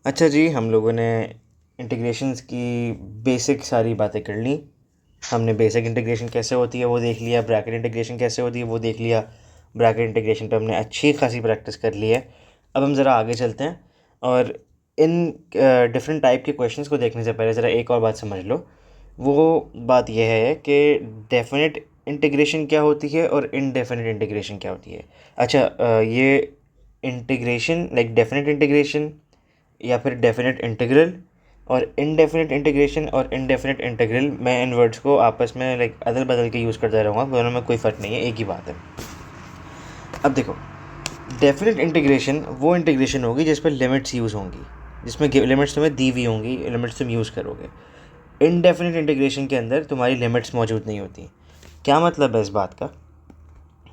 अच्छा जी, हम लोगों ने इंटीग्रेशंस की बेसिक सारी बातें कर ली। हमने बेसिक इंटीग्रेशन कैसे होती है वो देख लिया, ब्रैकेट इंटीग्रेशन कैसे होती है वो देख लिया। ब्रैकेट इंटीग्रेशन पे हमने अच्छी खासी प्रैक्टिस कर ली है। अब हम ज़रा आगे चलते हैं और इन डिफरेंट टाइप के क्वेश्चंस को देखने से पहले ज़रा एक और बात समझ लो। वो बात यह है कि डेफिनेट इंटीग्रेशन क्या होती है और इनडेफिनेट इंटीग्रेशन क्या होती है। अच्छा, ये इंटीग्रेशन लाइक डेफिनेट इंटीग्रेशन या फिर डेफिनेट इंटीग्रल और इनडेफिनेट इंटीग्रेशन और इनडेफिनेट इंटीग्रल, मैं इन वर्ड्स को आपस में लाइक अदल बदल के यूज़ करता रहूँगा, दोनों में कोई फ़र्क नहीं है, एक ही बात है। अब देखो, डेफिनेट इंटीग्रेशन वो इंटीग्रेशन होगी जिस पर लिमिट्स यूज़ होंगी, जिसमें लिमिट्स तुम्हें दी हुई होंगी, लिमिट्स तुम यूज़ करोगे। इनडेफिनेट इंटीग्रेशन के अंदर तुम्हारी लिमिट्स मौजूद नहीं होती। क्या मतलब है इस बात का?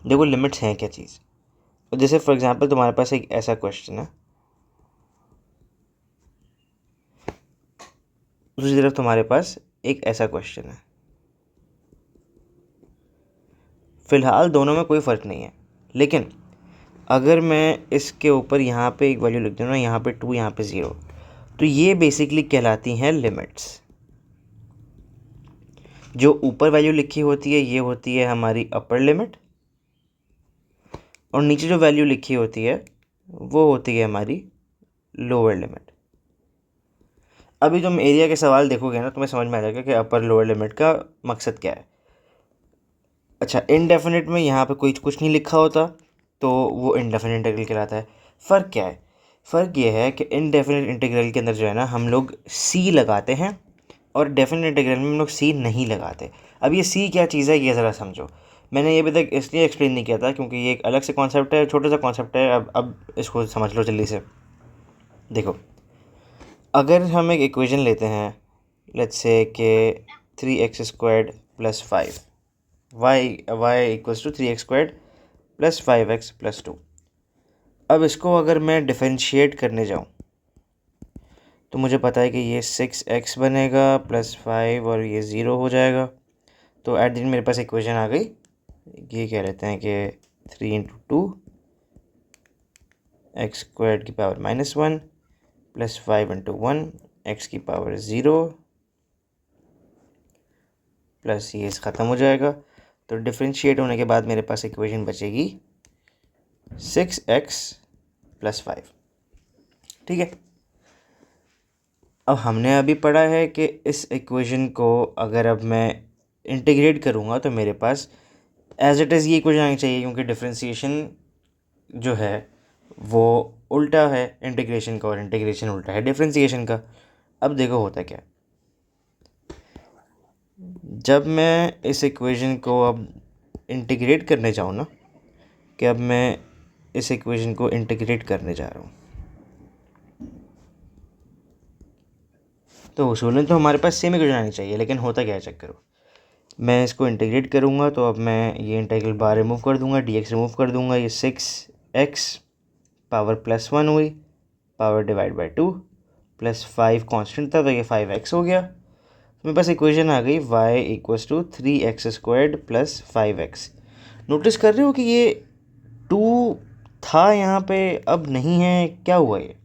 देखो, लिमिट्स हैं क्या चीज़। तो जैसे फॉर एग्जांपल तुम्हारे पास एक ऐसा क्वेश्चन है, दूसरी तरफ तुम्हारे पास एक ऐसा क्वेश्चन है। फ़िलहाल दोनों में कोई फ़र्क नहीं है, लेकिन अगर मैं इसके ऊपर यहाँ पे एक वैल्यू लिख दूँ ना, यहाँ पे 2, यहाँ पे 0, तो ये बेसिकली कहलाती हैं लिमिट्स। जो ऊपर वैल्यू लिखी होती है ये होती है हमारी अपर लिमिट, और नीचे जो वैल्यू लिखी होती है वो होती है हमारी लोअर लिमिट। अभी तुम एरिया के सवाल देखोगे ना, तुम्हें समझ में आ जाएगा कि अपर लोअर लिमिट का मकसद क्या है। अच्छा, इनडेफिनेट में यहाँ पे कोई कुछ नहीं लिखा होता तो वो इनडेफिनेट इंटीग्रल कहलाता है। फ़र्क क्या है? फ़र्क ये है कि इनडेफिनेट इंटीग्रल के अंदर जो है ना, हम लोग सी लगाते हैं और डेफिनेट इंटीग्रल में हम लोग सी नहीं लगाते। अब ये सी क्या चीज़ है ये ज़रा समझो। मैंने ये अभी तक इसलिए एक्सप्लेन नहीं किया था क्योंकि ये एक अलग से कॉन्सेप्ट है, छोटा सा कॉन्सेप्ट है। अब इसको समझ लो जल्दी से। देखो, अगर हम एक इक्वेशन लेते हैं, लेट्स से कि 3x² + 5 y equals to 3x² + 5x + 2। अब इसको अगर मैं डिफरेंशिएट करने जाऊँ तो मुझे पता है कि ये 6x बनेगा +5 और ये 0 हो जाएगा। तो एट द एंड मेरे पास इक्वेशन आ गई। ये कह लेते हैं कि 3 × 2 x² की पावर -1 + 5 × 1 x की पावर 0 प्लस ये ख़त्म हो जाएगा। तो डिफरेंशिएट होने के बाद मेरे पास इक्वेशन बचेगी 6x + 5। ठीक है। अब हमने अभी पढ़ा है कि इस इक्वेशन को अगर अब मैं इंटीग्रेट करूँगा तो मेरे पास एज इट इज़ ये इक्वेशन आनी चाहिए, क्योंकि डिफरेंशिएशन जो है वो उल्टा है इंटीग्रेशन का और इंटीग्रेशन उल्टा है डिफरेंशिएशन का। अब देखो होता क्या है, जब मैं इस इक्वेशन को अब इंटीग्रेट करने जाऊँ ना, कि अब मैं इस इक्वेशन को इंटीग्रेट करने जा रहा हूँ, तो उसूलन तो हमारे पास सेम इक्वेशन आनी चाहिए, लेकिन होता क्या है चेक करो। मैं इसको इंटीग्रेट करूँगा तो अब मैं ये इंटीग्रल बाहर रिमूव कर दूँगा, dx रिमूव कर दूँगा, ये 6x पावर +1 हुई, पावर डिवाइड बाई 2 + 5 कांस्टेंट था तो ये 5x हो गया। तो मेरे पास इक्वेशन आ गई y equals to 3x² + 5x। Notice कर रहे हो कि ये 2 था यहाँ पे, अब नहीं है, क्या हुआ ये?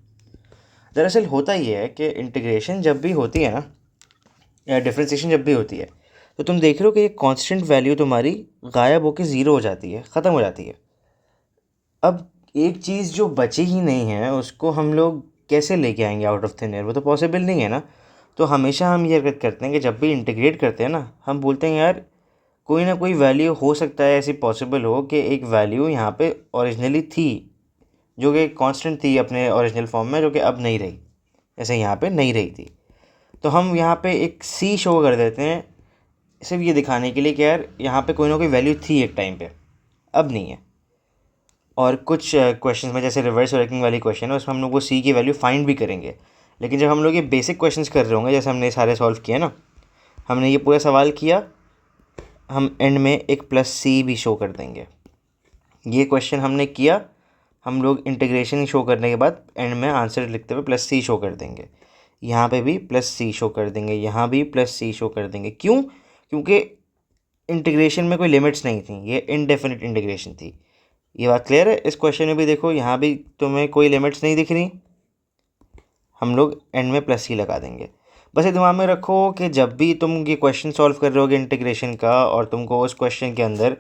दरअसल होता ये है कि इंटीग्रेशन जब भी होती है ना, या डिफरेंशिएशन जब भी होती है, तो तुम देख रहे हो कि ये कांस्टेंट वैल्यू तुम्हारी गायब होकर 0 हो जाती है, ख़त्म हो जाती है। अब एक चीज़ जो बची ही नहीं है उसको हम लोग कैसे लेके आएंगे आउट ऑफ थिन एयर? वो तो पॉसिबल नहीं है ना। तो हमेशा हम ये हरकत करते हैं कि जब भी इंटीग्रेट करते हैं ना, हम बोलते हैं यार कोई ना कोई वैल्यू हो सकता है ऐसी पॉसिबल हो कि एक वैल्यू यहाँ पे ओरिजिनली थी, जो कि कांस्टेंट थी अपने ओरिजिनल फॉर्म में, जो कि अब नहीं रही, जैसे यहाँ पे नहीं रही थी। तो हम यहाँ पे एक सी शो कर देते हैं सिर्फ ये दिखाने के लिए कि यार यहाँ पे कोई ना कोई वैल्यू थी एक टाइम पे, अब नहीं है। और कुछ क्वेश्चंस में जैसे रिवर्स वर्किंग वाली क्वेश्चन है उसमें हम लोग वो सी की वैल्यू फाइंड भी करेंगे। लेकिन जब हम लोग ये बेसिक क्वेश्चंस कर रहे होंगे, जैसे हमने सारे सॉल्व किया ना, हमने ये पूरा सवाल किया, हम एंड में एक +c भी शो कर देंगे। ये क्वेश्चन हमने किया, हम लोग इंटीग्रेशन शो करने के बाद एंड में आंसर लिखते हुए +c शो कर देंगे। यहाँ पे भी +c शो कर देंगे, यहाँ भी +c शो कर देंगे। क्यों? क्योंकि इंटीग्रेशन में कोई लिमिट्स नहीं थी, ये इनडेफिनिट इंटीग्रेशन थी। ये बात क्लियर है? इस क्वेश्चन में भी देखो, यहाँ भी तुम्हें कोई लिमिट्स नहीं दिख रही, हम लोग एंड में प्लस सी लगा देंगे। बस ये दिमाग में रखो कि जब भी तुम ये क्वेश्चन सॉल्व कर रहे होगे इंटीग्रेशन का और तुमको उस क्वेश्चन के अंदर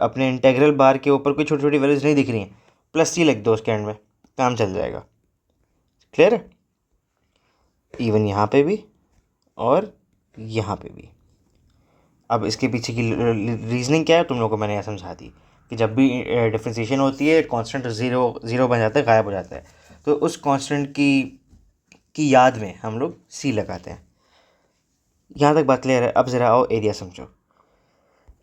अपने इंटीग्रल बार के ऊपर कोई छोटी छोटी वैल्यूज़ नहीं दिख रही हैं, प्लस सी लिख दो उसके एंड में, काम चल जाएगा। क्लियर है? इवन यहाँ पे भी और यहाँ पे भी। अब इसके पीछे की रीजनिंग क्या है तुम लोगों को मैंने यह समझा दी कि जब भी डिफ्रेंसिएशन होती है कांस्टेंट ज़ीरो बन जाता है, गायब हो जाता है, तो उस कांस्टेंट की याद में हम लोग सी लगाते हैं। यहाँ तक बात क्लियर है? अब ज़रा आओ एरिया समझो।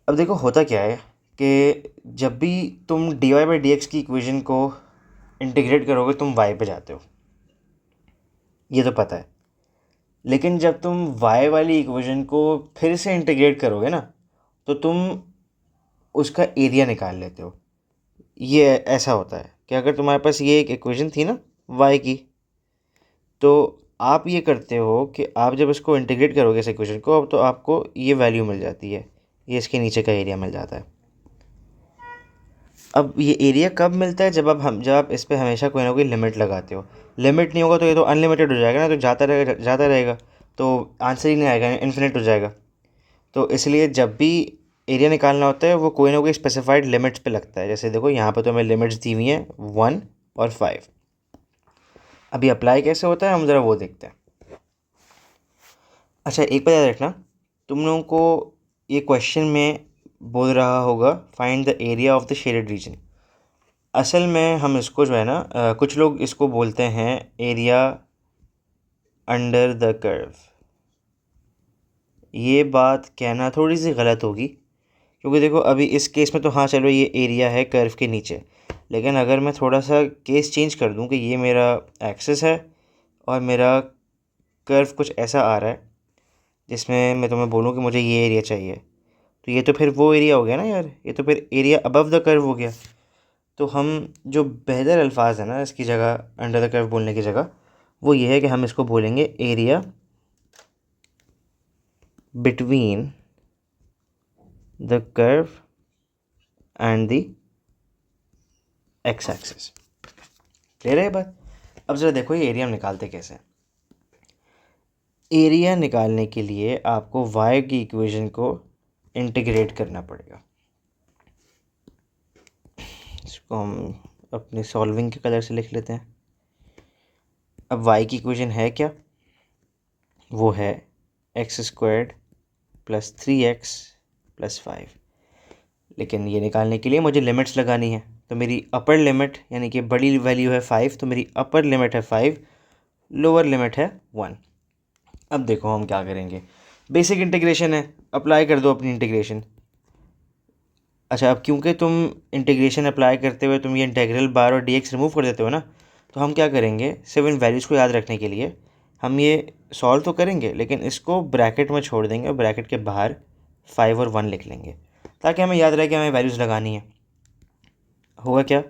अब देखो होता क्या है कि जब भी तुम D Y by D X की इक्वेशन को इंटीग्रेट करोगे तुम वाई पे जाते हो, ये तो पता है। लेकिन जब तुम वाई वाली इक्वेशन को फिर से इंटीग्रेट करोगे ना तो तुम उसका एरिया निकाल लेते हो। ये ऐसा होता है कि अगर तुम्हारे पास ये एक इक्वेशन थी ना वाई की, तो आप ये करते हो कि आप जब इसको इंटीग्रेट करोगे इस इक्वेशन को, अब तो आपको ये वैल्यू मिल जाती है, ये इसके नीचे का एरिया मिल जाता है। अब ये एरिया कब मिलता है? जब आप इस पर हमेशा कोई ना कोई लिमिट लगाते हो। लिमिट नहीं होगा तो ये तो अनलिमिटेड हो जाएगा ना, तो जाता रहेगा, तो आंसर ही नहीं आएगा, इन्फिनिट हो जाएगा। तो इसलिए जब भी एरिया निकालना होता है वो कोई ना कोई स्पेसिफाइड लिमिट्स पे लगता है। जैसे देखो यहाँ पे तो हमें लिमिट्स दी हुई हैं 1 और 5। अभी अप्लाई कैसे होता है हम ज़रा वो देखते हैं। अच्छा एक बात याद रखना, तुम लोगों को ये क्वेश्चन में बोल रहा होगा find the area of the shaded reason. असल में हम इसको जो है ना कुछ लोग इसको बोलते हैं एरिया अंडर द कर्व। ये बात कहना थोड़ी सी गलत होगी, क्योंकि देखो अभी इस केस में तो हाँ चलो ये एरिया है कर्व के नीचे, लेकिन अगर मैं थोड़ा सा केस चेंज कर दूं कि ये मेरा एक्सिस है और मेरा कर्व कुछ ऐसा आ रहा है जिसमें मैं तुम्हें बोलूं कि मुझे ये एरिया चाहिए, तो ये तो फिर वो एरिया हो गया ना यार, ये तो फिर एरिया अबव द कर्व हो गया। तो हम जो बेहतर अल्फाज है ना इसकी जगह अंडर द कर्व बोलने की जगह, वो ये है कि हम इसको बोलेंगे area between the curve and the x axis. Clear है बात? अब ज़रा देखो ये एरिया हम निकालते कैसे हैं। एरिया निकालने के लिए आपको वाई की इक्वेशन को इंटीग्रेट करना पड़ेगा। इसको हम अपने सॉल्विंग के कलर से लिख लेते हैं। अब वाई की इक्वेशन है क्या? वो है x squared plus 3x plus 5। लेकिन ये निकालने के लिए मुझे लिमिट्स लगानी है, तो मेरी अपर लिमिट यानी कि बड़ी वैल्यू है 5, तो मेरी अपर लिमिट है 5, लोअर लिमिट है 1। अब देखो हम क्या करेंगे, बेसिक इंटीग्रेशन है, अप्लाई कर दो अपनी इंटीग्रेशन। अच्छा अब क्योंकि तुम इंटीग्रेशन अप्लाई करते हुए तुम ये इंटीग्रल बार और dx रिमूव कर देते हो ना, तो हम क्या करेंगे, सिर्फ इन वैल्यूज़ को याद रखने के लिए हम ये सॉल्व तो करेंगे लेकिन इसको ब्रैकेट में छोड़ देंगे और ब्रैकेट के बाहर 5 और 1 लिख लेंगे, ताकि हमें याद रहे कि हमें वैल्यूज़ लगानी है। होगा क्या,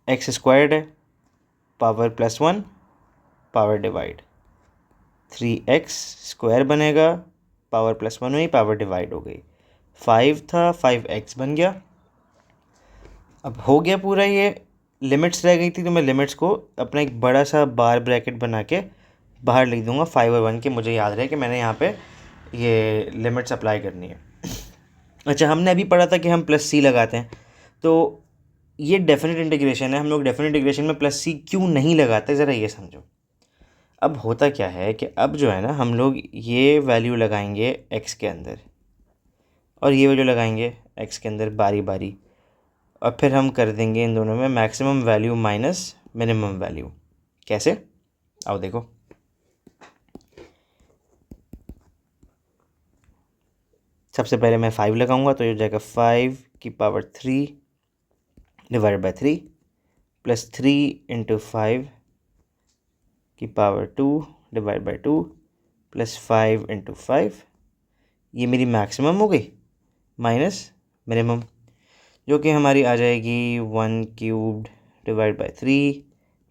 एक्स स्क्वायर्ड है, power plus 1, power divide, 3x square बनेगा, पावर प्लस 1 हुई, पावर डिवाइड हो गई, 5 था 5x बन गया। अब हो गया पूरा, ये लिमिट्स रह गई थी तो मैं लिमिट्स को अपना एक बड़ा सा बार ब्रैकेट बना के बाहर लिख दूंगा 5 और 1 के, मुझे याद रहे कि मैंने यहाँ पे ये लिमिट्स अप्लाई करनी है। अच्छा हमने अभी पढ़ा था कि हम प्लस सी लगाते हैं, तो ये डेफिनेट इंटीग्रेशन है, हम लोग डेफिनेट इंटीग्रेशन में प्लस सी क्यों नहीं लगाते ज़रा ये समझो। अब होता क्या है कि अब जो है ना हम लोग ये वैल्यू लगाएंगे एक्स के अंदर और ये वैल्यू लगाएंगे एक्स के अंदर बारी बारी, और फिर हम कर देंगे इन दोनों में maximum value minus minimum value. कैसे? आओ देखो। सबसे पहले मैं 5 लगाऊंगा तो ये हो जाएगा 5 की power 3 divide by 3 plus 3 into 5 की power 2 divide by 2 plus 5 into 5। ये मेरी मैक्सिमम हो गई माइनस मिनिमम, जो कि हमारी आ जाएगी 1 cubed divide by 3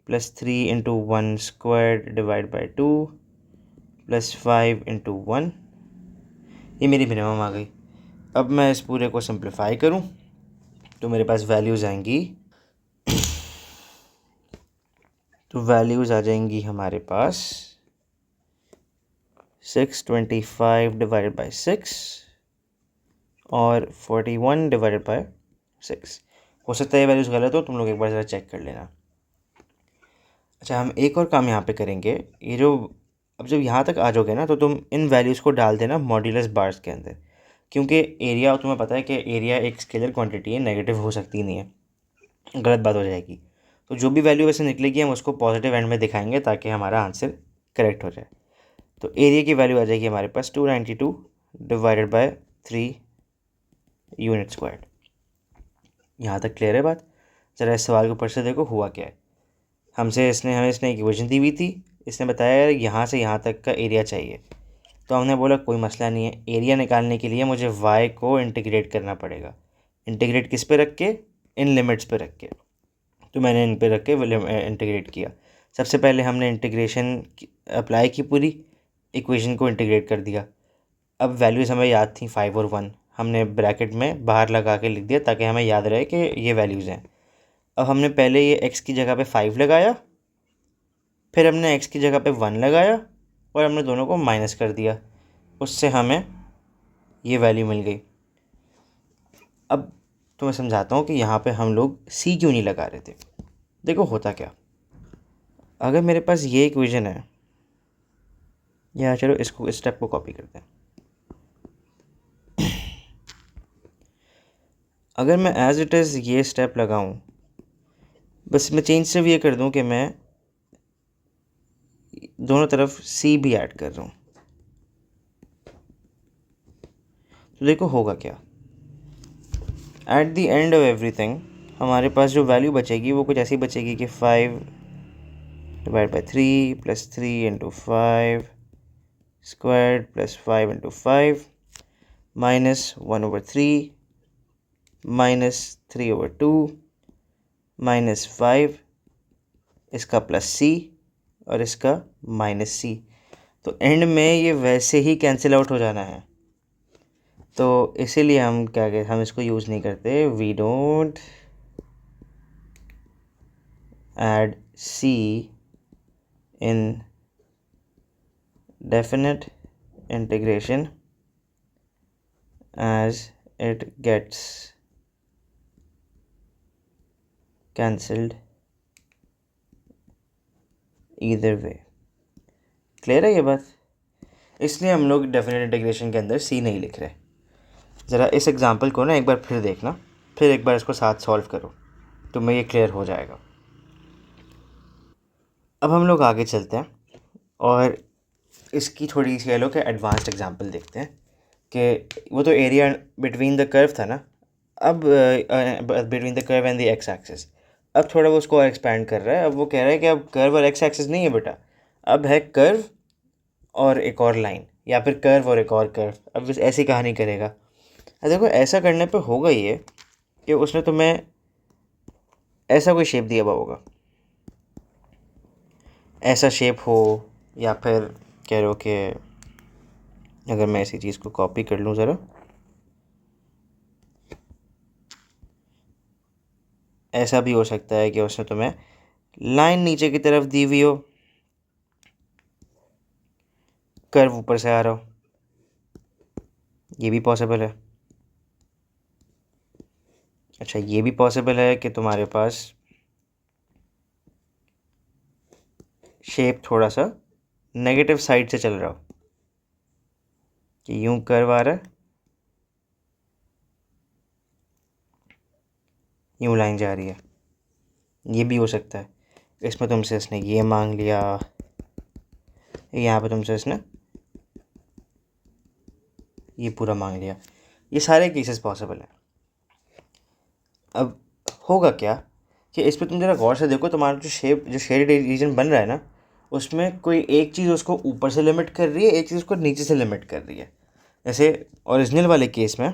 plus 3 into 1 square divide by 2 plus 5 into 1। ये मेरी मिनिमम आ गई। अब मैं इस पूरे को सिंप्लीफाई करूं तो मेरे पास वैल्यूज़ आएंगी तो वैल्यूज़ आ जाएंगी हमारे पास 625 डिवाइडेड बाई 6 और 41 डिवाइडेड बाई 6। हो सकता है ये वैल्यूज़ गलत हो, तुम लोग एक बार ज़रा चेक कर लेना। अच्छा, हम एक और काम यहाँ पे करेंगे। ये जो अब जब यहाँ तक आ जाओगे ना तो तुम इन वैल्यूज़ को डाल देना मॉड्यूलस बार्स के अंदर, क्योंकि एरिया तुम्हें पता है कि एरिया एक स्केलर क्वांटिटी है, नेगेटिव हो सकती नहीं है, गलत बात हो जाएगी। तो जो भी वैल्यू वैसे निकलेगी हम उसको पॉजिटिव एंड में दिखाएंगे ताकि हमारा आंसर करेक्ट हो जाए। तो एरिया की वैल्यू आ जाएगी हमारे पास 292 डिवाइडेड बाय 3 यूनिट स्क्वायर्ड। यहाँ तक क्लियर है बात? ज़रा इस सवाल के ऊपर से देखो हुआ क्या है। हमें इसने एक इक्वेशन दी हुई थी, इसने बताया यार यहाँ से यहाँ तक का एरिया चाहिए। तो हमने बोला कोई मसला नहीं है, एरिया निकालने के लिए मुझे y को इंटीग्रेट करना पड़ेगा। इंटीग्रेट किस पे रख के? इन लिमिट्स पे रख के। तो मैंने इन पे रख के इंटीग्रेट किया। सबसे पहले हमने इंटीग्रेशन अप्लाई की, पूरी इक्वेशन को इंटीग्रेट कर दिया। अब वैल्यूज़ हमें याद थी 5 और 1, हमने ब्रैकेट में बाहर लगा के लिख दिया ताकि हमें याद रहे कि ये वैल्यूज़ हैं। अब हमने पहले ये x की जगह पे 5 लगाया, फिर हमने x की जगह पे 1 लगाया और हमने दोनों को माइनस कर दिया, उससे हमें ये वैल्यू मिल गई। अब तो मैं समझाता हूँ कि यहाँ पे हम लोग c क्यों नहीं लगा रहे थे। देखो होता क्या, अगर मेरे पास ये इक्वेशन है, या चलो इसको इस स्टेप को कॉपी करते हैं। अगर मैं एज इट इज़ ये स्टेप लगाऊं, बस मैं चेंज सिर्फ ये कर दूं कि मैं दोनों तरफ c भी ऐड कर रहा हूँ, तो देखो होगा क्या। At the end of everything हमारे पास जो वैल्यू बचेगी वो कुछ ऐसी बचेगी कि 5 divide by 3 plus 3 into 5 squared plus 5 into 5 minus 1/3 minus 3/2 minus 5, इसका प्लस c और इसका माइनस c। तो एंड में ये वैसे ही कैंसिल आउट हो जाना है, तो इसीलिए हम क्या कहते, हम इसको यूज़ नहीं करते। We don't add c in definite integration as it gets cancelled either way। Clear है ये बात? इसलिए हम लोग डेफिनेट इंटीग्रेशन के अंदर c नहीं लिख रहे। ज़रा इस एग्जांपल को ना एक बार फिर देखना, फिर एक बार इसको साथ सॉल्व करो तो मैं ये क्लियर हो जाएगा। अब हम लोग आगे चलते हैं और इसकी थोड़ी सी कह लो कि एडवांस्ड एग्जांपल देखते हैं कि वो तो एरिया बिटवीन द कर्व था ना, अब between the curve and the x axis, अब थोड़ा वो उसको और एक्सपैंड कर रहा है। अब वो कह रहा है कि अब कर्व और एक्स एक्सिस नहीं है बेटा, अब है कर्व और एक और लाइन, या फिर कर्व और एक और कर्व। अब इस ऐसी कहानी करेगा। अब देखो ऐसा करने पे होगा ये कि उसने तुम्हें ऐसा कोई शेप दिया हुआ होगा, ऐसा शेप हो, या फिर कह रहे हो कि अगर मैं ऐसी चीज़ को कॉपी कर लूँ ज़रा, ऐसा भी हो सकता है कि उसने तुम्हें लाइन नीचे की तरफ दी हुई हो, कर्व ऊपर से आ रहा हो, ये भी पॉसिबल है। अच्छा, ये भी पॉसिबल है कि तुम्हारे पास शेप थोड़ा सा नेगेटिव साइड से चल रहा हो, कि यूं कर्व आ रहा है, यूं लाइन जा रही है, ये भी हो सकता है। इसमें तुमसे इसने ये मांग लिया, यहाँ पे तुमसे इसने ये पूरा मांग लिया। ये सारे केसेस पॉसिबल हैं। अब होगा क्या कि इस पर तुम ज़रा गौर से देखो, तुम्हारा जो शेडेड रीजन बन रहा है ना, उसमें कोई एक चीज़ उसको ऊपर से लिमिट कर रही है, एक चीज़ उसको नीचे से लिमिट कर रही है। जैसे ओरिजिनल वाले केस में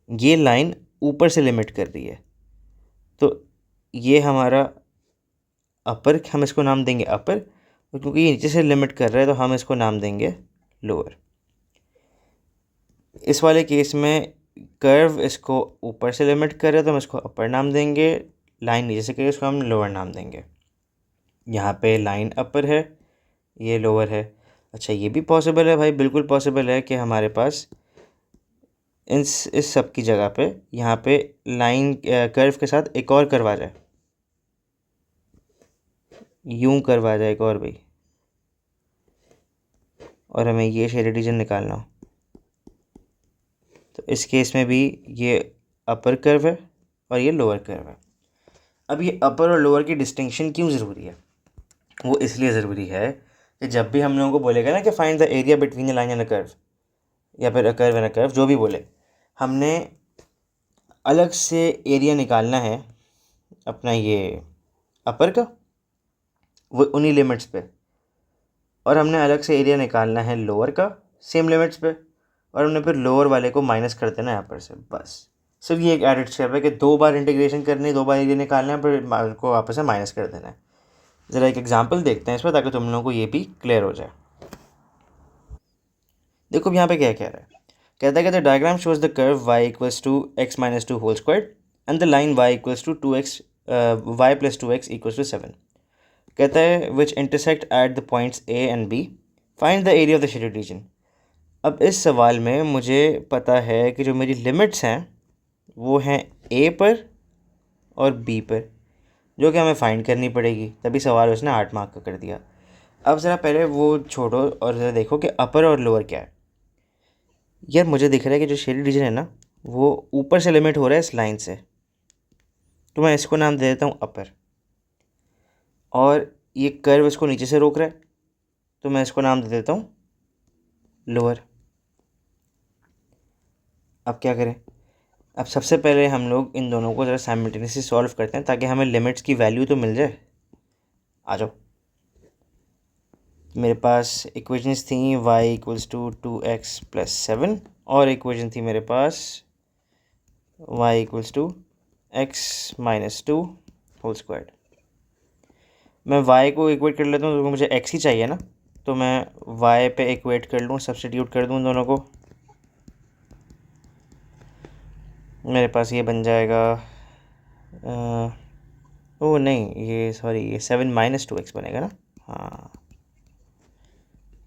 ये लाइन ऊपर से लिमिट कर रही है, तो ये हमारा अपर, हम इसको नाम देंगे अपर, और क्योंकि ये नीचे से लिमिट कर रहा है तो हम इसको नाम देंगे लोअर। इस वाले केस में कर्व इसको ऊपर से लिमिट कर रहा है तो हम इसको अपर नाम देंगे, लाइन नीचे से कर रही है इसको हम लोअर नाम देंगे। यहाँ पे लाइन अपर है, ये लोअर है। अच्छा ये भी पॉसिबल है भाई, बिल्कुल पॉसिबल है कि हमारे पास इस सब की जगह पे यहाँ पे लाइन कर्व के साथ एक और कर्व आ जाए, यूं कर्व आ जाए एक और भाई, और हमें ये शेडेड रीजन निकालना हो। तो इस केस में भी ये अपर कर्व है और ये लोअर कर्व है। अब ये अपर और लोअर की डिस्टिंक्शन क्यों ज़रूरी है? वो इसलिए ज़रूरी है कि जब भी हम लोगों को बोलेगा ना कि find the area between the line and a curve, या फिर a curve and a curve, जो भी बोले, हमने अलग से एरिया निकालना है अपना ये अपर का, वो उन्हीं लिमिट्स पे, और हमने अलग से एरिया निकालना है लोअर का सेम लिमिट्स पे, और हमने फिर लोअर वाले को माइनस कर देना है अपर से। बस सिर्फ ये एक एडिड स्टेप है कि 2 बार इंटीग्रेशन करनी है, 2 बार एरिया निकालना है, फिर को आपस से माइनस कर देना है। ज़रा एक एग्जांपल देखते हैं इस पर, ताकि तुम लोगों को ये भी क्लियर हो जाए। देखो यहाँ पे क्या कह रहा है, कहता है कि the diagram shows the curve y equals to x minus 2 whole square and the line y equals to 2x y plus 2x equals to 7। कहता है which intersect at the points a and b, find the area of the shaded region. अब इस सवाल में मुझे पता है कि जो मेरी लिमिट्स हैं वो हैं a पर और b पर, जो कि हमें फाइंड करनी पड़ेगी, तभी सवाल उसने 8 मार्क का कर दिया। अब ज़रा पहले वो छोड़ो और ज़रा देखो कि अपर और लोअर क्या है। यार मुझे दिख रहा है कि जो शेडेड रीजन है ना, वो ऊपर से लिमिट हो रहा है इस लाइन से, तो मैं इसको नाम दे देता हूँ अपर, और ये कर्व इसको नीचे से रोक रहा है, तो मैं इसको नाम दे देता हूँ लोअर। अब क्या करें? अब सबसे पहले हम लोग इन दोनों को ज़रा साइमल्टेनियसली सॉल्व करते हैं, ताकि हमें लिमिट्स की वैल्यू तो मिल जाए। आ जाओ। मेरे पास इक्वेशंस थी y equals to 2x plus 7, और इक्वेशन थी मेरे पास y equals to x minus 2 whole square. मैं y को इक्वेट कर लेता हूँ, तो मुझे x ही चाहिए ना, तो मैं y पे इक्वेट कर लूँ, सब्स्टिट्यूट कर दूँ दोनों को। मेरे पास ये बन जाएगा ओ नहीं, ये सॉरी, ये 7 माइनस 2x बनेगा ना। हाँ,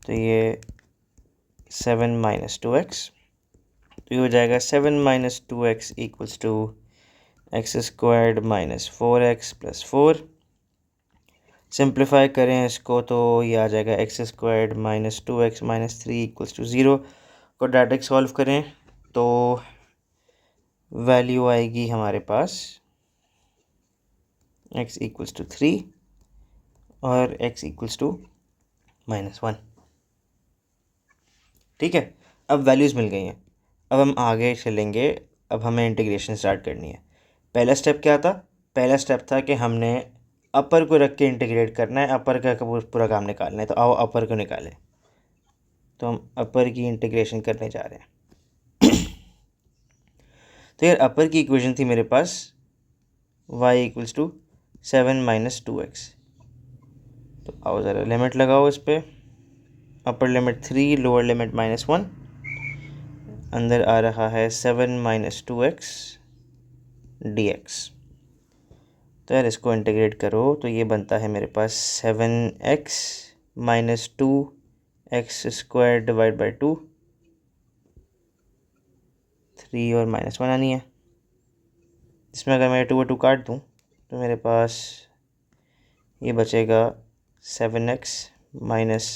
तो ये 7 माइनस 2x, तो ये हो जाएगा 7 minus 2x equals to X squared minus 4x plus 4। Simplify करें इसको तो ये आ जाएगा X squared minus 2x minus 3 equals to 0। Quadratic solve करें तो वैल्यू आएगी हमारे पास x इक्वल्स टू 3 और x इक्वल्स टू -1। ठीक है, अब वैल्यूज़ मिल गई हैं। अब हम आगे चलेंगे, अब हमें इंटीग्रेशन स्टार्ट करनी है। पहला स्टेप क्या था? पहला स्टेप था कि हमने अपर को रख के इंटीग्रेट करना है, अपर का पूरा काम निकालना है। तो आओ अपर को निकालें। तो हम अपर की इंटीग्रेशन करने जा रहे हैं। तो यार अपर की इक्वेशन थी मेरे पास y equals to 7 minus 2x। तो आओ ज़रा लिमिट लगाओ इस पर। अपर लिमिट 3, लोअर लिमिट -1, अंदर आ रहा है 7 माइनस 2x dx। तो यार इसको इंटीग्रेट करो तो ये बनता है मेरे पास 7x minus 2x square divide by 2, 3 और -1 आनी है। इसमें अगर मैं 2 और 2 काट दूँ तो मेरे पास ये बचेगा 7x माइनस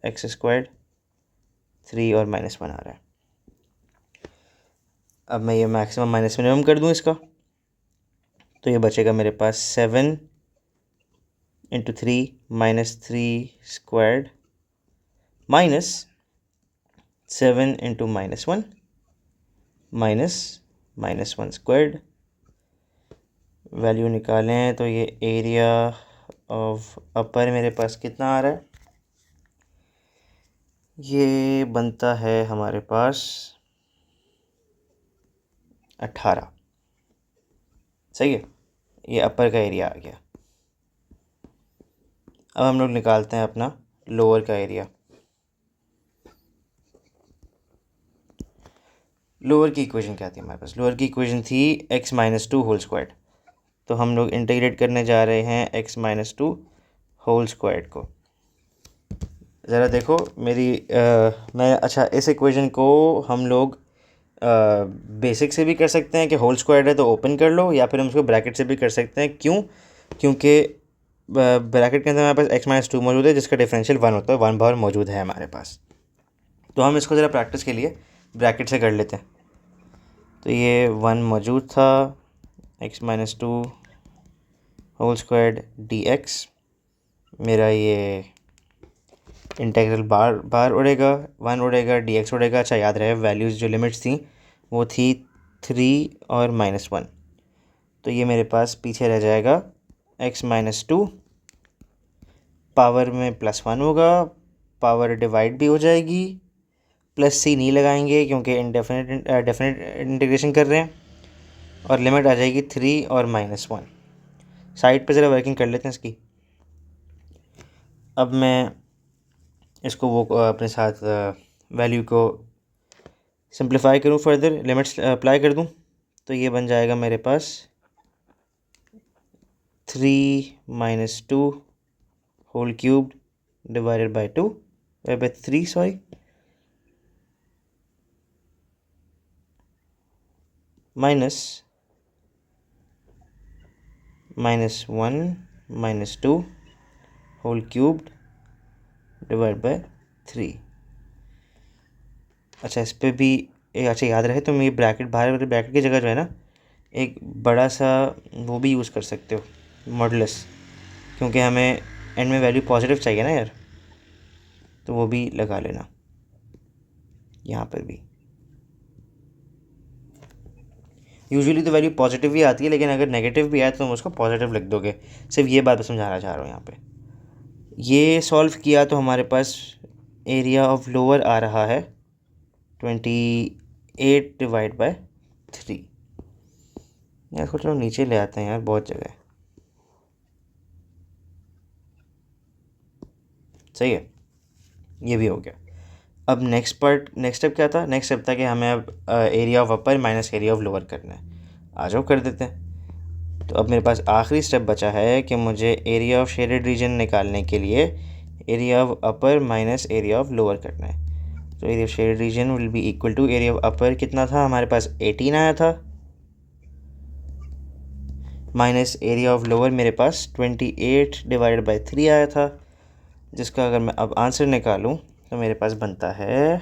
एक्स स्क्वायर्ड, 3 और -1 आ रहा है। अब मैं ये मैक्सिमम माइनस मिनिमम कर दूँ इसका, तो ये बचेगा मेरे पास 7 into 3 minus 3 squared minus 7 into -1 minus -1 squared. Value निकालें तो ये एरिया ऑफ अपर मेरे पास कितना आ रहा है? ये बनता है हमारे पास 18। सही है, ये अपर का एरिया आ गया। अब हम लोग निकालते हैं अपना लोअर का एरिया। लोअर की इक्वेशन क्या थी हमारे पास? लोअर की इक्वेशन थी x माइनस 2 होल स्क्वायर। तो हम लोग इंटीग्रेट करने जा रहे हैं x माइनस 2 होल स्क्वायर्ड को। ज़रा देखो मेरी अच्छा इस इक्वेशन को हम लोग बेसिक से भी कर सकते हैं कि होल स्क्वायर्ड है तो ओपन कर लो, या फिर हम उसको ब्रैकेट से भी कर सकते हैं। क्यों? क्योंकि ब्रैकेट के अंदर हमारे पास x-2 मौजूद है जिसका डिफरेंशियल 1 होता है, 1 बार मौजूद है हमारे पास। तो हम इसको ज़रा प्रैक्टिस के लिए ब्रैकेट से कर लेते हैं। तो ये 1 मौजूद था, x-2 होल स्क्वायर्ड dx, मेरा ये इंटीग्रल बार बार उड़ेगा, 1 उड़ेगा, dx उड़ेगा। अच्छा याद रहे वैल्यूज़ जो लिमिट्स थी वो थी 3 और -1। तो ये मेरे पास पीछे रह जाएगा x-2, पावर में +1 होगा, पावर डिवाइड भी हो जाएगी, प्लस सी नहीं लगाएंगे क्योंकि डेफिनेट इंटीग्रेशन कर रहे हैं, और लिमिट आ जाएगी 3 और -1। साइड पे ज़रा वर्किंग कर लेते हैं इसकी। अब मैं इसको वो अपने साथ वैल्यू को सिंप्लीफाई करूँ, फर्दर लिमिट्स अप्लाई कर दूँ, तो ये बन जाएगा मेरे पास 3 - 2 whole cubed divided by 2 by 3 sorry minus -1 - 2 whole cubed divide by 3। अच्छा इस पर भी अच्छा याद रहे, तुम ये ब्रैकेट बाहर वाले ब्रैकेट की जगह जो है ना एक बड़ा सा वो भी यूज़ कर सकते हो, मॉडुलस, क्योंकि हमें एंड में वैल्यू पॉजिटिव चाहिए ना यार, तो वो भी लगा लेना यहाँ पर भी। यूजुअली तो वैल्यू पॉजिटिव ही आती है, लेकिन अगर नेगेटिव भी आए तो तुम उसको पॉजिटिव लिख दोगे। सिर्फ ये बात समझाना चाह रहा हूँ यहाँ पे। ये सॉल्व किया तो हमारे पास एरिया ऑफ लोअर आ रहा है 28 डिवाइड बाय 3। यार इसको चलो नीचे ले आते हैं यार, बहुत जगह है। सही है, ये भी हो गया। अब नेक्स्ट स्टेप क्या था? नेक्स्ट स्टेप था कि हमें अब area of upper minus area of lower करना है। आ जाओ कर देते हैं। तो अब मेरे पास आखिरी स्टेप बचा है कि मुझे एरिया ऑफ शेडेड रीजन निकालने के लिए area of upper minus area of lower करना है। तो area of shaded region will be equal to area of upper कितना था हमारे पास 18 आया था, माइनस एरिया ऑफ लोअर मेरे पास 28 डिवाइडेड बाई 3 आया था, जिसका अगर मैं अब आंसर निकालूं तो मेरे पास बनता है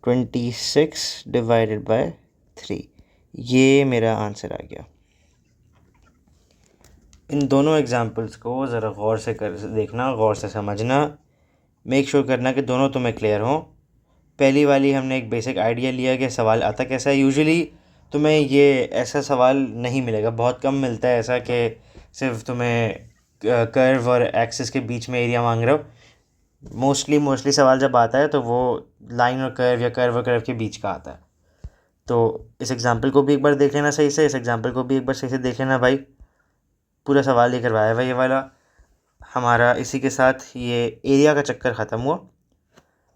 26 डिवाइडेड बाय 3। ये मेरा आंसर आ गया। इन दोनों एग्जांपल्स को ज़रा गौर से कर देखना, गौर से समझना, मेक श्योर करना कि दोनों तुम्हें क्लियर हों। पहली वाली हमने एक बेसिक आइडिया लिया कि सवाल आता कैसा है। यूजुअली तुम्हें ये ऐसा सवाल नहीं मिलेगा, बहुत कम मिलता है ऐसा कि सिर्फ तुम्हें कर्व और एक्सिस के बीच में एरिया मांग रहे हो। मोस्टली सवाल जब आता है तो वो लाइन और कर्व या कर्व और कर्व के बीच का आता है। तो इस एग्जांपल को भी एक बार देख लेना सही से, इस एग्जांपल को भी एक बार सही से देख लेना भाई। पूरा सवाल ये करवाया हुआ ये वाला हमारा। इसी के साथ ये एरिया का चक्कर ख़त्म हुआ।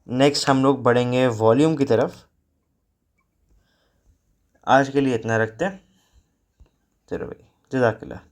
नेक्स्ट हम लोग बढ़ेंगे वॉल्यूम की तरफ। आज के लिए इतना रखते हैं। चलो भाई, जज़ाकल्लाह।